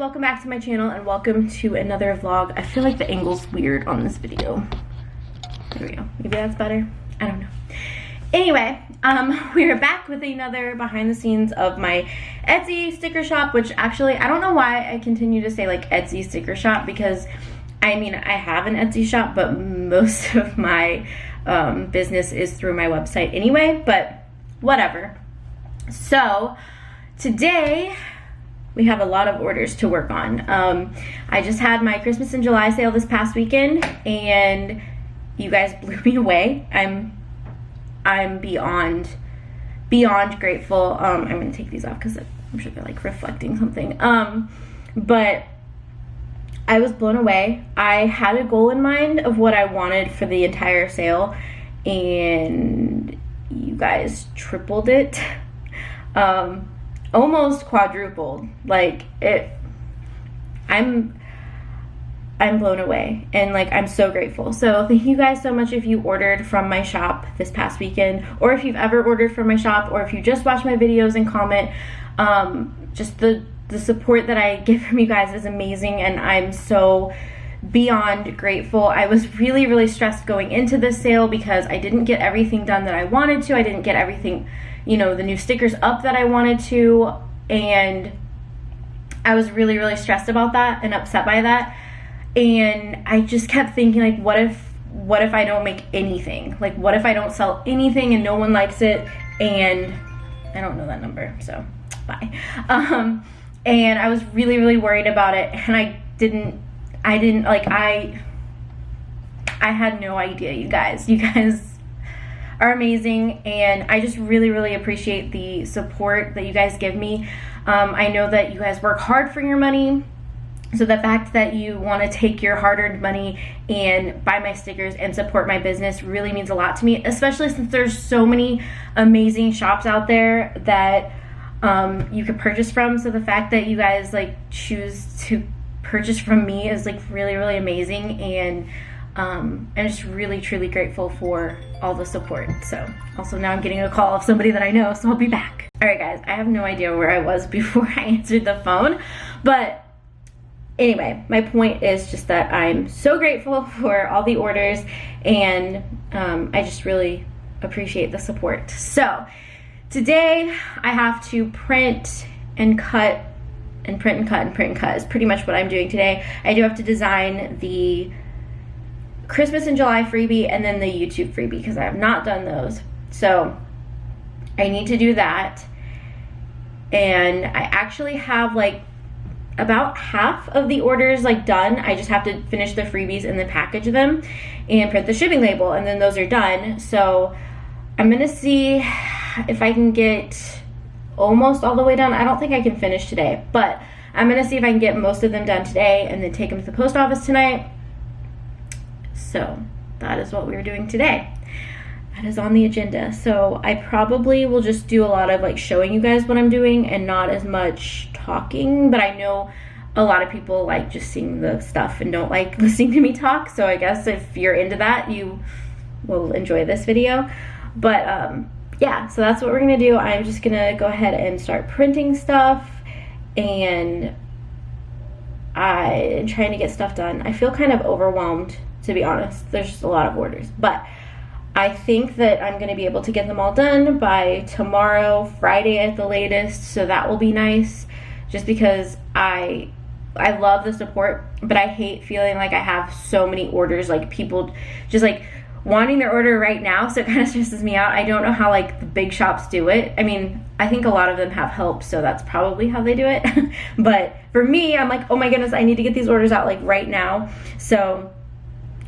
welcome back to my channel and welcome to another vlog. I feel like the angle's weird on this video. There we go. Maybe that's better. I don't know. Anyway, we are back with another behind the scenes of my Etsy sticker shop, which actually, I don't know why I continue to say like Etsy sticker shop, because I mean, I have an Etsy shop, but most of my business is through my website anyway, but whatever. So today we have a lot of orders to work on. I just had my Christmas in July sale this past weekend and you guys blew me away. I'm beyond grateful. I'm gonna take these off because I'm sure they're like reflecting something. But I was blown away. I had a goal in mind of what I wanted for the entire sale and you guys tripled it. Almost quadrupled. Like it, I'm blown away and like I'm so grateful. So thank you guys so much if you ordered from my shop this past weekend, or if you've ever ordered from my shop, or if you just watch my videos and comment. Just the support that I get from you guys is amazing and I'm so beyond grateful. I was really stressed going into this sale because I didn't get everything done that I wanted to. I didn't get everything, you know, the new stickers up that I wanted to, and I was really stressed about that and upset by that. And I just kept thinking, like, what if I don't make anything? Like, what if I don't sell anything and no one likes it? And I don't know that number, so bye. And I was really worried about it, and I didn't like, I had no idea. You guys are amazing, and I just really appreciate the support that you guys give me. I know that you guys work hard for your money, so the fact that you want to take your hard-earned money and buy my stickers and support my business really means a lot to me, especially since there's so many amazing shops out there that you could purchase from. So the fact that you guys like choose to purchase from me is like really amazing, and I'm just truly grateful for all the support. So also now I'm getting a call of somebody that I know, so I'll be back. All right guys, I have no idea where I was before I answered the phone, but anyway, my point is just that I'm so grateful for all the orders, and I just really appreciate the support. So today I have to print and cut and print and cut and print and cut is pretty much what I'm doing today. I do have to design the Christmas in July freebie and then the YouTube freebie because I have not done those. So I need to do that. And I actually have like about half of the orders like done. I just have to finish the freebies and then package them and print the shipping label, and then those are done. So I'm gonna see if I can get almost all the way done. I don't think I can finish today, but I'm gonna see if I can get most of them done today and then take them to the post office tonight. So that is what we're doing today. That is on the agenda. So I probably will just do a lot of like showing you guys what I'm doing and not as much talking, but I know a lot of people like just seeing the stuff and don't like listening to me talk. So I guess if you're into that, you will enjoy this video. But yeah, so that's what we're gonna do. I'm just gonna go ahead and start printing stuff, and I'm trying to get stuff done. I feel kind of overwhelmed, to be honest. There's just a lot of orders, but I think that I'm gonna be able to get them all done by tomorrow, Friday at the latest, so that will be nice, just because I love the support, but I hate feeling like I have so many orders, like people just like wanting their order right now, so it kind of stresses me out. I don't know how like the big shops do it. I mean, I think a lot of them have help, so that's probably how they do it. But for me, I'm like, oh my goodness, I need to get these orders out like right now. So,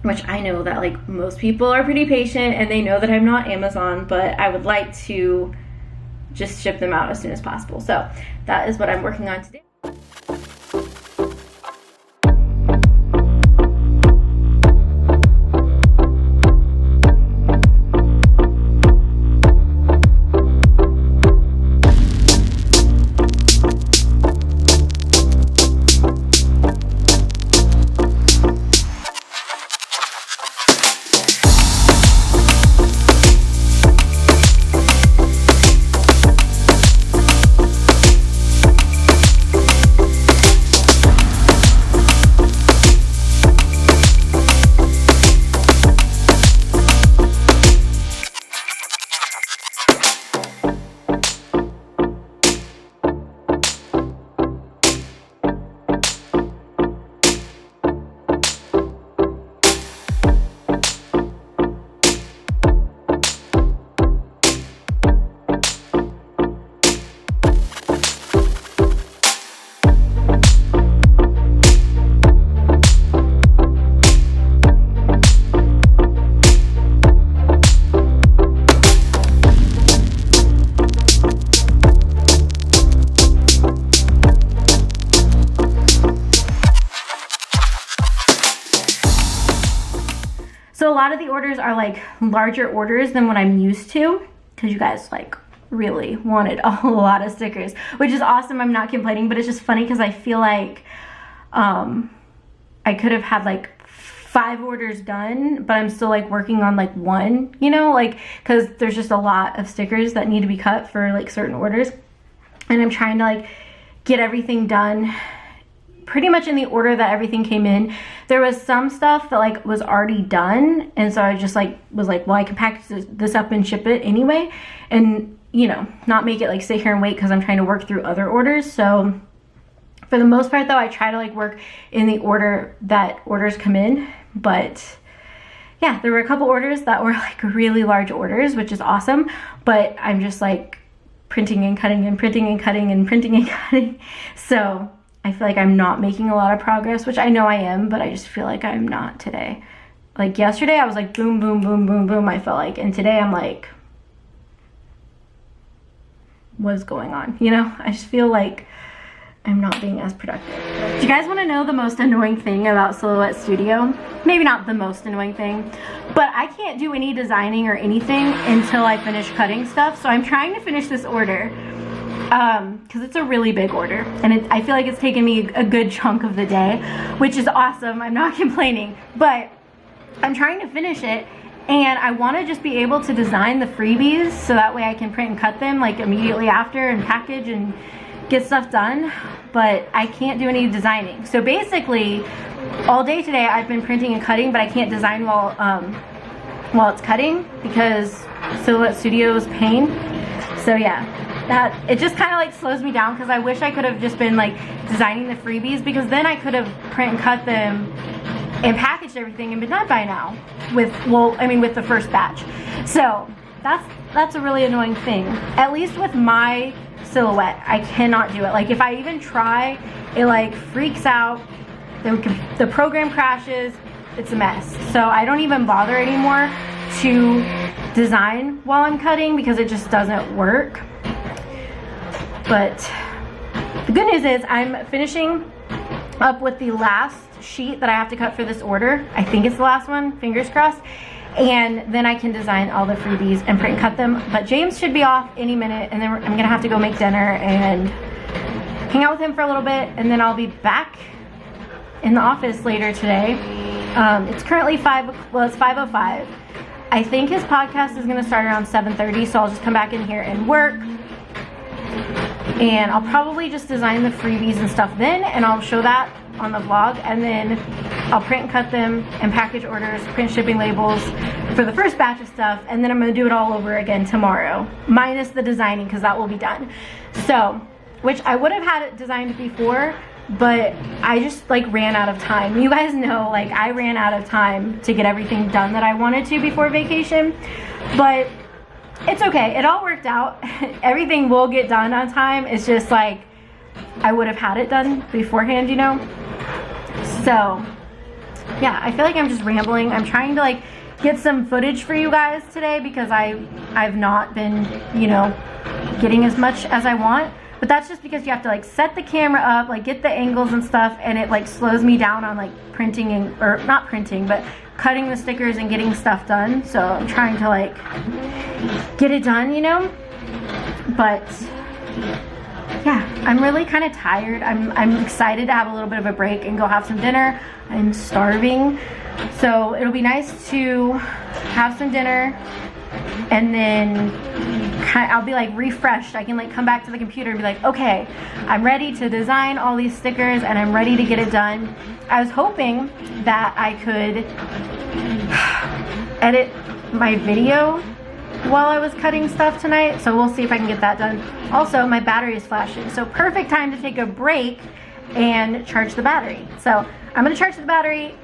which I know that like most people are pretty patient and they know that I'm not Amazon, but I would like to just ship them out as soon as possible. So that is what I'm working on today. So a lot of the orders are like larger orders than what I'm used to, because you guys like really wanted a whole lot of stickers, which is awesome. I'm not complaining, but it's just funny because I feel like I could have had like 5 orders done, but I'm still like working on like 1, you know, like, because there's just a lot of stickers that need to be cut for like certain orders, and I'm trying to like get everything done pretty much in the order that everything came in. There was some stuff that like was already done, and so I just like was like, well, I can package this up and ship it anyway, and you know, not make it like sit here and wait because I'm trying to work through other orders. So for the most part though, I try to like work in the order that orders come in. But yeah, there were a couple orders that were like really large orders, which is awesome, but I'm just like printing and cutting and printing and cutting and printing and cutting. So I feel like I'm not making a lot of progress, which I know I am, but I just feel like I'm not today. Like yesterday I was like boom, boom, boom, boom, boom, I felt like, and today I'm like, what is going on? You know, I just feel like I'm not being as productive. Do you guys want to know the most annoying thing about Silhouette Studio? Maybe not the most annoying thing, but I can't do any designing or anything until I finish cutting stuff. So I'm trying to finish this order because it's a really big order, and I feel like it's taken me a good chunk of the day, which is awesome. I'm not complaining, but I'm trying to finish it, and I want to just be able to design the freebies so that way I can print and cut them like immediately after and package and get stuff done, but I can't do any designing. So basically all day today I've been printing and cutting, but I can't design while it's cutting because Silhouette Studio is pain. So yeah, that it just kind of like slows me down, because I wish I could have just been like designing the freebies, because then I could have print and cut them and packaged everything and been done by now with, well, I mean with the first batch. So that's a really annoying thing. At least with my Silhouette, I cannot do it. Like if I even try, it like freaks out, the program crashes, it's a mess. So I don't even bother anymore to design while I'm cutting because it just doesn't work. But the good news is I'm finishing up with the last sheet that I have to cut for this order. I think it's the last one, fingers crossed. And then I can design all the freebies and print and cut them. But James should be off any minute, and then I'm gonna have to go make dinner and hang out with him for a little bit, and then I'll be back in the office later today. It's currently it's 5:05. I think his podcast is gonna start around 7:30, so I'll just come back in here and work. And I'll probably just design the freebies and stuff then, and I'll show that on the vlog, and then I'll print and cut them and package orders, print shipping labels for the first batch of stuff, and then I'm gonna do it all over again tomorrow, minus the designing, because that will be done. So, which I would have had it designed before, but I just like ran out of time. You guys know, like I ran out of time to get everything done that I wanted to before vacation, but it's okay, it all worked out. Everything will get done on time. It's just like I would have had it done beforehand, you know? So yeah, I feel like I'm just rambling. I'm trying to like get some footage for you guys today because I've not been, you know, getting as much as I want. But that's just because you have to like set the camera up, like get the angles and stuff, and it like slows me down on like printing and, or not printing, but cutting the stickers and getting stuff done. So I'm trying to like get it done, you know? But yeah, I'm really kind of tired. I'm excited to have a little bit of a break and go have some dinner. I'm starving. So it'll be nice to have some dinner, and then I'll be like refreshed. I can like come back to the computer and be like, okay, I'm ready to design all these stickers and I'm ready to get it done. I was hoping that I could edit my video while I was cutting stuff tonight, so we'll see if I can get that done. Also, my battery is flashing, so perfect time to take a break and charge the battery. So I'm gonna charge the battery,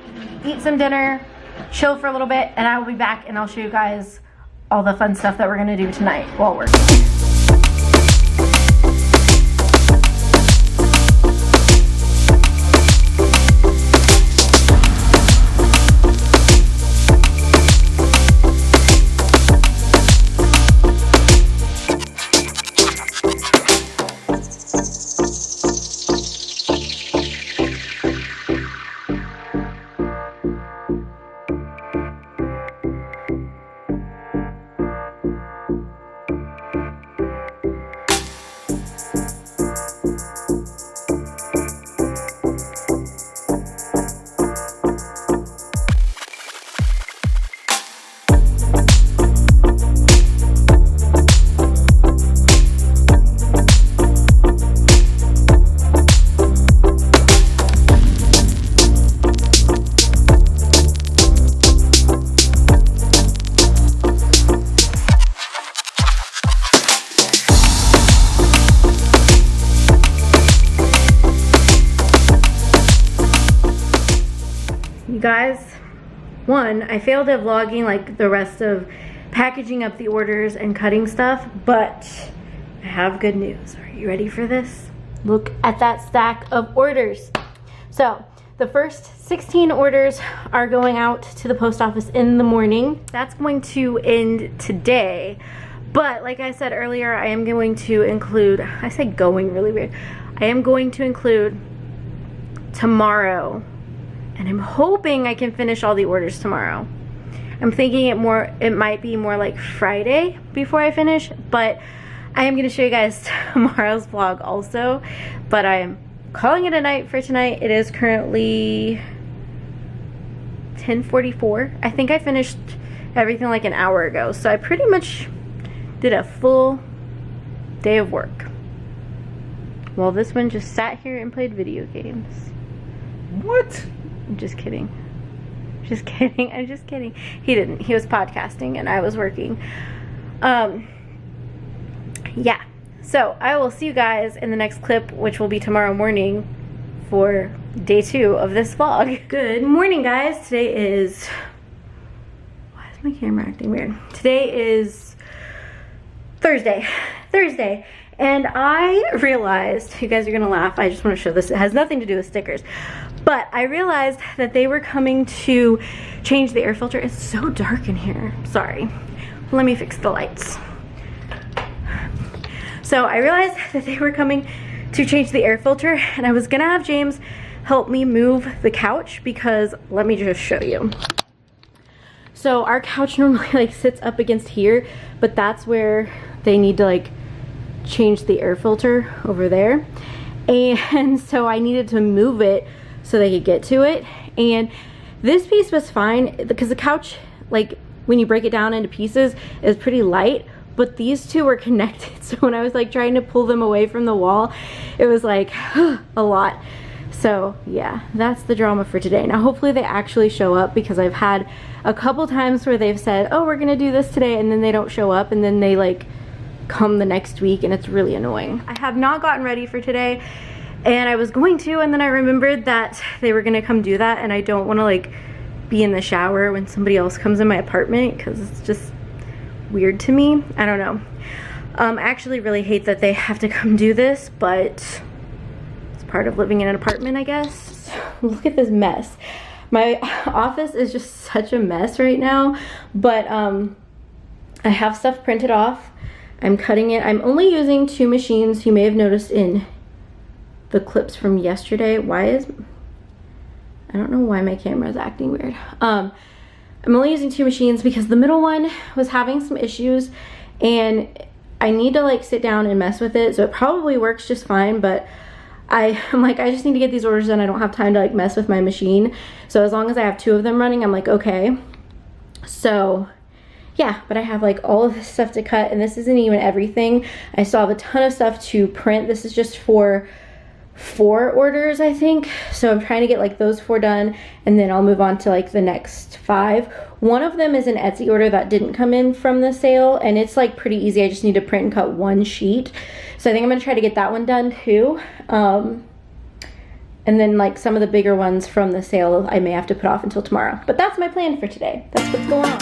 eat some dinner, chill for a little bit, and I will be back and I'll show you guys all the fun stuff that we're gonna do tonight while working. You guys, one, I failed at vlogging like the rest of packaging up the orders and cutting stuff, but I have good news. Are you ready for this? Look at that stack of orders. So the first 16 orders are going out to the post office in the morning. That's going to end today. But like I said earlier, I am going to include, I say going really weird. I am going to include tomorrow. And I'm hoping I can finish all the orders tomorrow. I'm thinking it might be more like Friday before I finish, but I am gonna show you guys tomorrow's vlog also. But I am calling it a night for tonight. It is currently 10:44. I think I finished everything like an hour ago. So I pretty much did a full day of work. Well, this one just sat here and played video games. What? I'm just kidding. Just kidding. I'm just kidding. He didn't. He was podcasting and I was working. Yeah. So I will see you guys in the next clip, which will be tomorrow morning for day 2 of this vlog. Good morning, guys. Today is... Why is my camera acting weird? Today is Thursday. And I realized, you guys are gonna laugh, I just wanna show this, it has nothing to do with stickers, but I realized that they were coming to change the air filter. It's so dark in here, sorry. Let me fix the lights. So I realized that they were coming to change the air filter, and I was gonna have James help me move the couch because, let me just show you. So our couch normally like sits up against here, but that's where they need to like change the air filter over there. And so I needed to move it so they could get to it. And this piece was fine because the couch, like when you break it down into pieces, is pretty light, but these two were connected. So when I was like trying to pull them away from the wall, it was like a lot. So yeah, that's the drama for today. Now hopefully they actually show up, because I've had a couple times where they've said, oh, we're gonna do this today, and then they don't show up, and then they like come the next week, and it's really annoying. I have not gotten ready for today, and I was going to, and then I remembered that they were gonna come do that, and I don't wanna like be in the shower when somebody else comes in my apartment, because it's just weird to me. I don't know. I actually really hate that they have to come do this, but it's part of living in an apartment, I guess. Look at this mess. My office is just such a mess right now, but I have stuff printed off. I'm cutting it. I'm only using 2 machines. You may have noticed in the clips from yesterday. I don't know why my camera is acting weird. I'm only using 2 machines because the middle one was having some issues, and I need to like sit down and mess with it. So it probably works just fine, but I'm like, I just need to get these orders done. I don't have time to like mess with my machine. So as long as I have 2 of them running, I'm like, okay. So yeah, but I have like all of this stuff to cut, and this isn't even everything. I still have a ton of stuff to print. This is just for 4 orders, I think. So I'm trying to get like those 4 done, and then I'll move on to like the next 5. One of them is an Etsy order that didn't come in from the sale, and it's like pretty easy. I just need to print and cut 1 sheet. So I think I'm gonna try to get that one done too. And then like some of the bigger ones from the sale I may have to put off until tomorrow. But that's my plan for today. That's what's going on.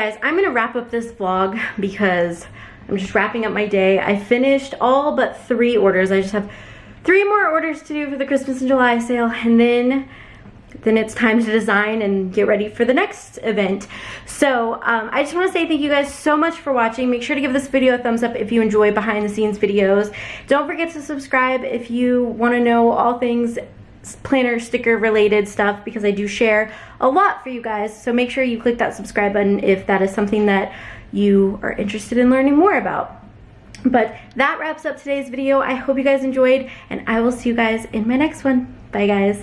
guys, I'm gonna wrap up this vlog because I'm just wrapping up my day. I finished all but 3 orders. I just have 3 more orders to do for the Christmas and July sale, and then it's time to design and get ready for the next event. So I just want to say thank you guys so much for watching. Make sure to give this video a thumbs up if you enjoy behind the scenes videos. Don't forget to subscribe if you want to know all things planner sticker related stuff, because I do share a lot for you guys. So make sure you click that subscribe button if that is something that you are interested in learning more about. But that wraps up today's video. I hope you guys enjoyed, and I will see you guys in my next one. Bye guys.